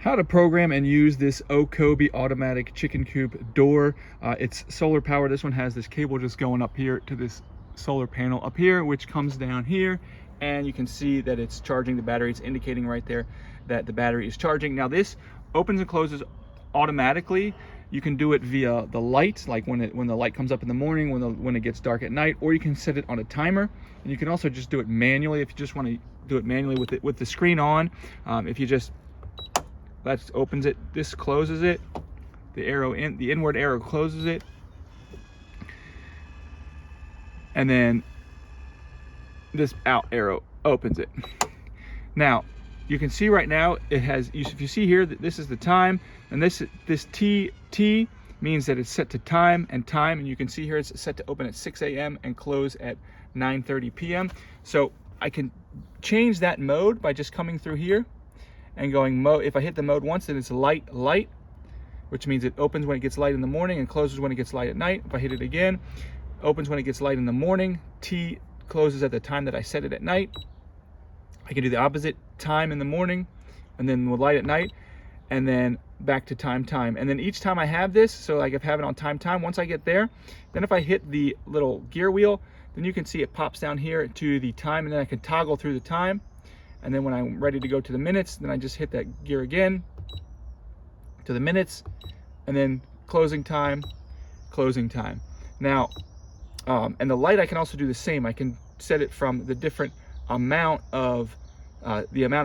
How to program and use this Okkobi automatic chicken coop door. It's solar powered. This one has this cable just going up here to this solar panel up here, which comes down here, and you can see that it's charging the battery. It's indicating right there that the battery is charging. Now this opens and closes automatically. You can do it via the light, like when the light comes up in the morning, when it gets dark at night, or you can set it on a timer. And you can also just do it manually if you just want to do it manually with the screen on. If you just that opens it, this closes it, the inward arrow closes it, and then this out arrow opens it. Now you can see right now it has, if you see here that this is the time, and this T means that it's set to time, and you can see here it's set to open at 6 a.m. and close at 9:30 p.m. So I can change that mode by just coming through here and going mode. If I hit the mode once, then it's light, which means it opens when it gets light in the morning and closes when it gets light at night. If I hit it again, opens when it gets light in the morning, T closes at the time that I set it at night. I can do the opposite, time in the morning, and then with light at night, and then back to time. And then each time I have this, so like if I have it on time, once I get there, then if I hit the little gear wheel, then you can see it pops down here to the time, and then I can toggle through the time. And then when I'm ready to go to the minutes, then I just hit that gear again to the minutes, and then closing time. Now, and the light, I can also do the same. I can set it from the different amount of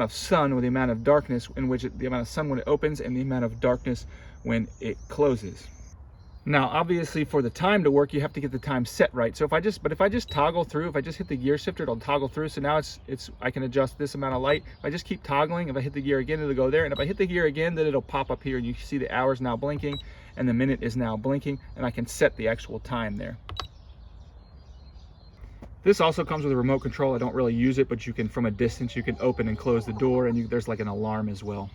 sun or the amount of darkness in which the amount of sun when it opens and the amount of darkness when it closes. Now, obviously, for the time to work, you have to get the time set right. So if I just toggle through, if I just hit the gear shifter, it'll toggle through. So now I can adjust this amount of light. If I just keep toggling, if I hit the gear again, it'll go there. And if I hit the gear again, then it'll pop up here, and you see the hour's now blinking and the minute is now blinking, and I can set the actual time there. This also comes with a remote control. I don't really use it, but you can, from a distance, you can open and close the door, and there's like an alarm as well.